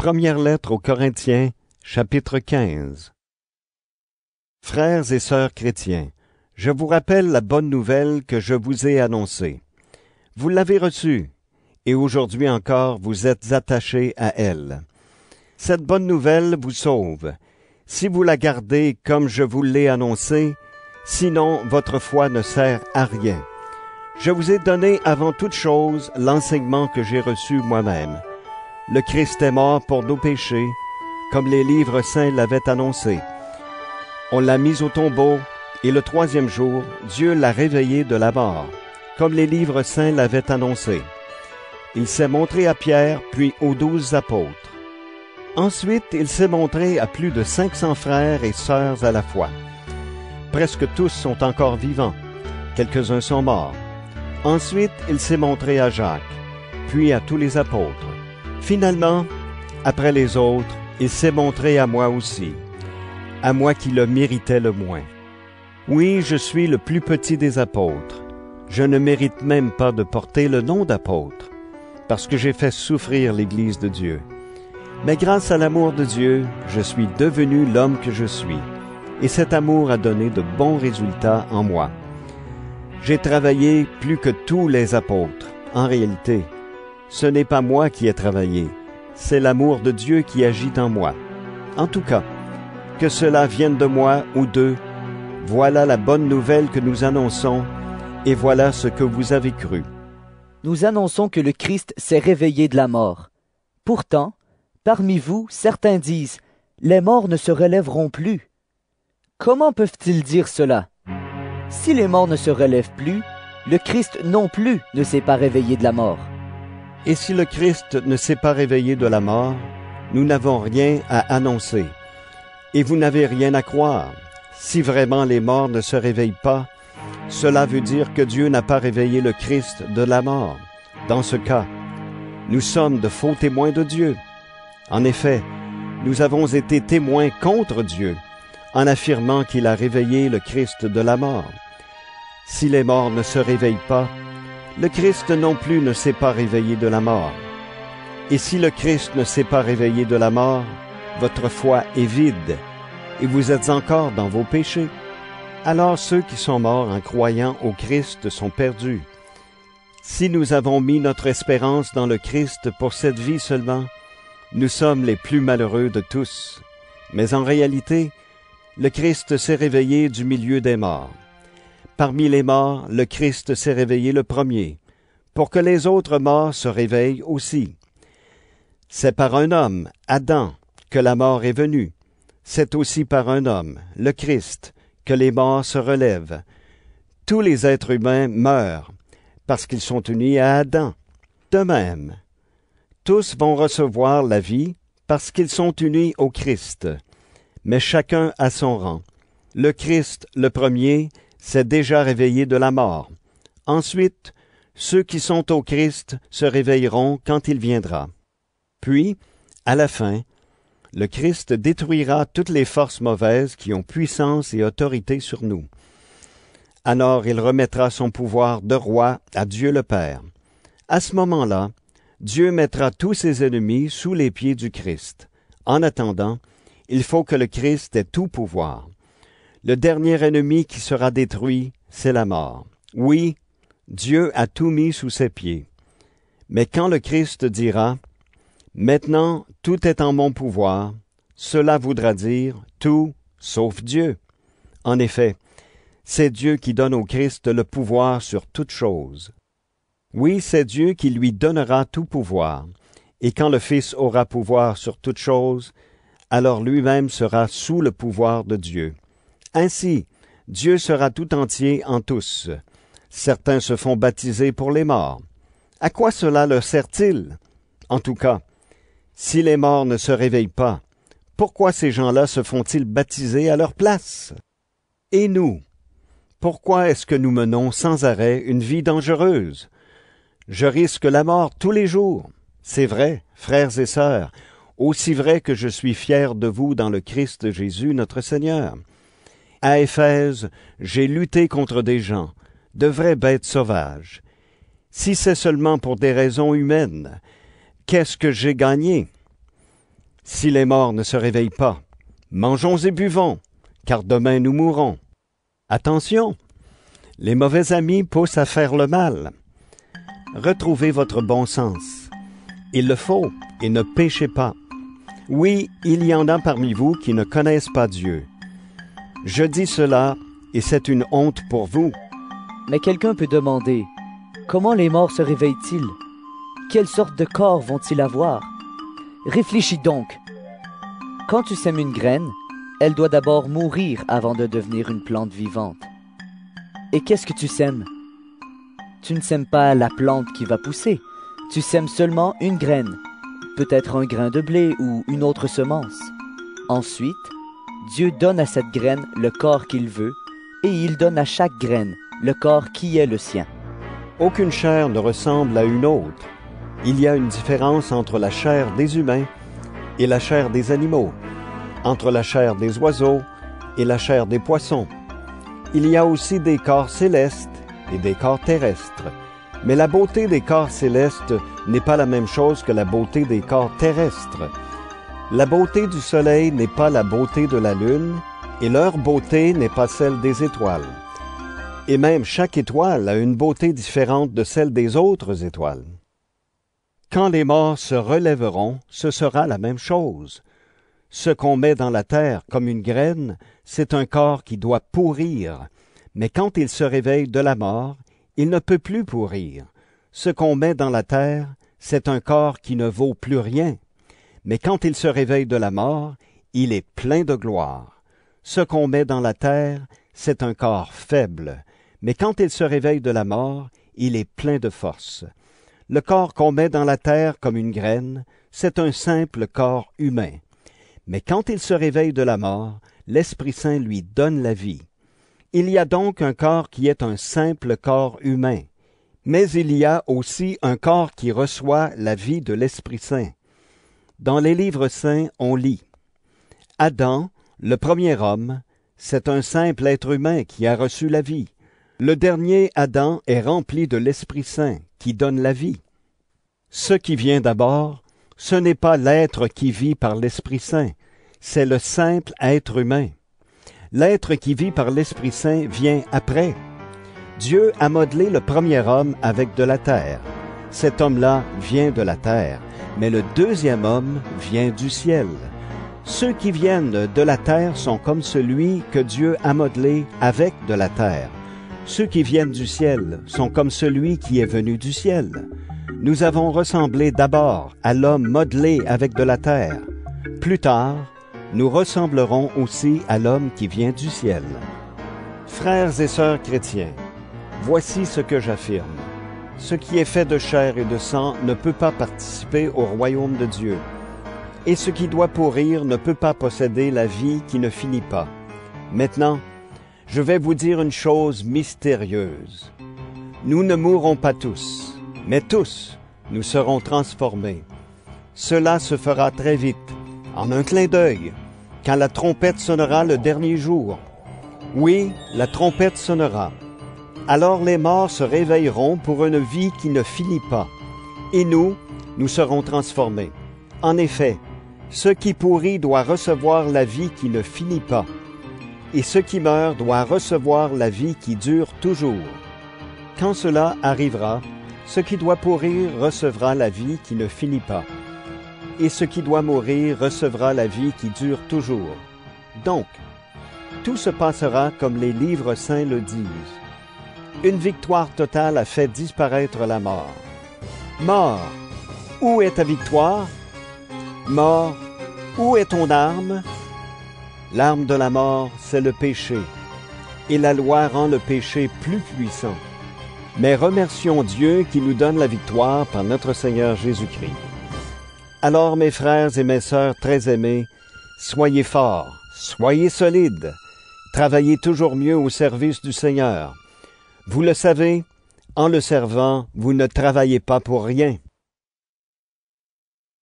Première lettre aux Corinthiens, chapitre 15. Frères et sœurs chrétiens, je vous rappelle la bonne nouvelle que je vous ai annoncée. Vous l'avez reçue, et aujourd'hui encore vous êtes attachés à elle. Cette bonne nouvelle vous sauve, si vous la gardez comme je vous l'ai annoncée, sinon votre foi ne sert à rien. Je vous ai donné avant toute chose l'enseignement que j'ai reçu moi-même. Le Christ est mort pour nos péchés, comme les livres saints l'avaient annoncé. On l'a mis au tombeau, et le troisième jour, Dieu l'a réveillé de la mort, comme les livres saints l'avaient annoncé. Il s'est montré à Pierre, puis aux 12 apôtres. Ensuite, il s'est montré à plus de 500 frères et sœurs à la fois. Presque tous sont encore vivants, quelques-uns sont morts. Ensuite, il s'est montré à Jacques, puis à tous les apôtres. Finalement, après les autres, il s'est montré à moi aussi, à moi qui le méritais le moins. Oui, je suis le plus petit des apôtres. Je ne mérite même pas de porter le nom d'apôtre, parce que j'ai fait souffrir l'Église de Dieu. Mais grâce à l'amour de Dieu, je suis devenu l'homme que je suis, et cet amour a donné de bons résultats en moi. J'ai travaillé plus que tous les apôtres. En réalité, ce n'est pas moi qui ai travaillé, c'est l'amour de Dieu qui agit en moi. En tout cas, que cela vienne de moi ou d'eux, voilà la bonne nouvelle que nous annonçons, et voilà ce que vous avez cru. Nous annonçons que le Christ s'est réveillé de la mort. Pourtant, parmi vous, certains disent « Les morts ne se relèveront plus ». Comment peuvent-ils dire cela? Si les morts ne se relèvent plus, le Christ non plus ne s'est pas réveillé de la mort. Et si le Christ ne s'est pas réveillé de la mort, nous n'avons rien à annoncer. Et vous n'avez rien à croire. Si vraiment les morts ne se réveillent pas, cela veut dire que Dieu n'a pas réveillé le Christ de la mort. Dans ce cas, nous sommes de faux témoins de Dieu. En effet, nous avons été témoins contre Dieu, en affirmant qu'il a réveillé le Christ de la mort. Si les morts ne se réveillent pas, le Christ non plus ne s'est pas réveillé de la mort. Et si le Christ ne s'est pas réveillé de la mort, votre foi est vide, et vous êtes encore dans vos péchés. Alors ceux qui sont morts en croyant au Christ sont perdus. Si nous avons mis notre espérance dans le Christ pour cette vie seulement, nous sommes les plus malheureux de tous. Mais en réalité, le Christ s'est réveillé du milieu des morts. Parmi les morts, le Christ s'est réveillé le premier, pour que les autres morts se réveillent aussi. C'est par un homme, Adam, que la mort est venue. C'est aussi par un homme, le Christ, que les morts se relèvent. Tous les êtres humains meurent, parce qu'ils sont unis à Adam. De même, tous vont recevoir la vie, parce qu'ils sont unis au Christ. Mais chacun à son rang. Le Christ, le premier, s'est déjà réveillé de la mort. Ensuite, ceux qui sont au Christ se réveilleront quand il viendra. Puis, à la fin, le Christ détruira toutes les forces mauvaises qui ont puissance et autorité sur nous. Alors il remettra son pouvoir de roi à Dieu le Père. À ce moment-là, Dieu mettra tous ses ennemis sous les pieds du Christ. En attendant, il faut que le Christ ait tout pouvoir. Le dernier ennemi qui sera détruit, c'est la mort. Oui, Dieu a tout mis sous ses pieds. Mais quand le Christ dira « Maintenant, tout est en mon pouvoir », cela voudra dire tout sauf Dieu. En effet, c'est Dieu qui donne au Christ le pouvoir sur toute chose. Oui, c'est Dieu qui lui donnera tout pouvoir. Et quand le Fils aura pouvoir sur toute chose, alors lui-même sera sous le pouvoir de Dieu. Ainsi, Dieu sera tout entier en tous. Certains se font baptiser pour les morts. À quoi cela leur sert-il? En tout cas, si les morts ne se réveillent pas, pourquoi ces gens-là se font-ils baptiser à leur place? Et nous, pourquoi est-ce que nous menons sans arrêt une vie dangereuse? Je risque la mort tous les jours. C'est vrai, frères et sœurs, aussi vrai que je suis fier de vous dans le Christ Jésus notre Seigneur. À Éphèse, j'ai lutté contre des gens, de vraies bêtes sauvages. Si c'est seulement pour des raisons humaines, qu'est-ce que j'ai gagné? Si les morts ne se réveillent pas, mangeons et buvons, car demain nous mourrons. Attention, les mauvais amis poussent à faire le mal. Retrouvez votre bon sens. Il le faut, et ne péchez pas. Oui, il y en a parmi vous qui ne connaissent pas Dieu. Je dis cela, et c'est une honte pour vous. Mais quelqu'un peut demander, comment les morts se réveillent-ils? Quelle sorte de corps vont-ils avoir? Réfléchis donc. Quand tu sèmes une graine, elle doit d'abord mourir avant de devenir une plante vivante. Et qu'est-ce que tu sèmes? Tu ne sèmes pas la plante qui va pousser, tu sèmes seulement une graine, peut-être un grain de blé ou une autre semence. Ensuite, Dieu donne à cette graine le corps qu'il veut, et il donne à chaque graine le corps qui est le sien. Aucune chair ne ressemble à une autre. Il y a une différence entre la chair des humains et la chair des animaux, entre la chair des oiseaux et la chair des poissons. Il y a aussi des corps célestes et des corps terrestres. Mais la beauté des corps célestes n'est pas la même chose que la beauté des corps terrestres. La beauté du soleil n'est pas la beauté de la lune, et leur beauté n'est pas celle des étoiles. Et même chaque étoile a une beauté différente de celle des autres étoiles. Quand les morts se relèveront, ce sera la même chose. Ce qu'on met dans la terre comme une graine, c'est un corps qui doit pourrir. Mais quand il se réveille de la mort, il ne peut plus pourrir. Ce qu'on met dans la terre, c'est un corps qui ne vaut plus rien. Mais quand il se réveille de la mort, il est plein de gloire. Ce qu'on met dans la terre, c'est un corps faible. Mais quand il se réveille de la mort, il est plein de force. Le corps qu'on met dans la terre comme une graine, c'est un simple corps humain. Mais quand il se réveille de la mort, l'Esprit Saint lui donne la vie. Il y a donc un corps qui est un simple corps humain, mais il y a aussi un corps qui reçoit la vie de l'Esprit Saint. Dans les livres saints, on lit « Adam, le premier homme, c'est un simple être humain qui a reçu la vie. Le dernier Adam est rempli de l'Esprit Saint qui donne la vie. Ce qui vient d'abord, ce n'est pas l'être qui vit par l'Esprit Saint, c'est le simple être humain. L'être qui vit par l'Esprit Saint vient après. Dieu a modelé le premier homme avec de la terre. Cet homme-là vient de la terre, mais le deuxième homme vient du ciel. Ceux qui viennent de la terre sont comme celui que Dieu a modelé avec de la terre. Ceux qui viennent du ciel sont comme celui qui est venu du ciel. Nous avons ressemblé d'abord à l'homme modelé avec de la terre. Plus tard, nous ressemblerons aussi à l'homme qui vient du ciel. Frères et sœurs chrétiens, voici ce que j'affirme. Ce qui est fait de chair et de sang ne peut pas participer au royaume de Dieu. Et ce qui doit pourrir ne peut pas posséder la vie qui ne finit pas. Maintenant, je vais vous dire une chose mystérieuse. Nous ne mourrons pas tous, mais tous, nous serons transformés. Cela se fera très vite, en un clin d'œil, quand la trompette sonnera le dernier jour. Oui, la trompette sonnera. Alors les morts se réveilleront pour une vie qui ne finit pas, et nous serons transformés. En effet, ce qui pourrit doit recevoir la vie qui ne finit pas, et ce qui meurt doit recevoir la vie qui dure toujours. Quand cela arrivera, ce qui doit pourrir recevra la vie qui ne finit pas, et ce qui doit mourir recevra la vie qui dure toujours. Donc, tout se passera comme les livres saints le disent. Une victoire totale a fait disparaître la mort. Mort, où est ta victoire? Mort, où est ton arme? L'arme de la mort, c'est le péché, et la loi rend le péché plus puissant. Mais remercions Dieu qui nous donne la victoire par notre Seigneur Jésus-Christ. Alors, mes frères et mes sœurs très aimés, soyez forts, soyez solides, travaillez toujours mieux au service du Seigneur. Vous le savez, en le servant, vous ne travaillez pas pour rien.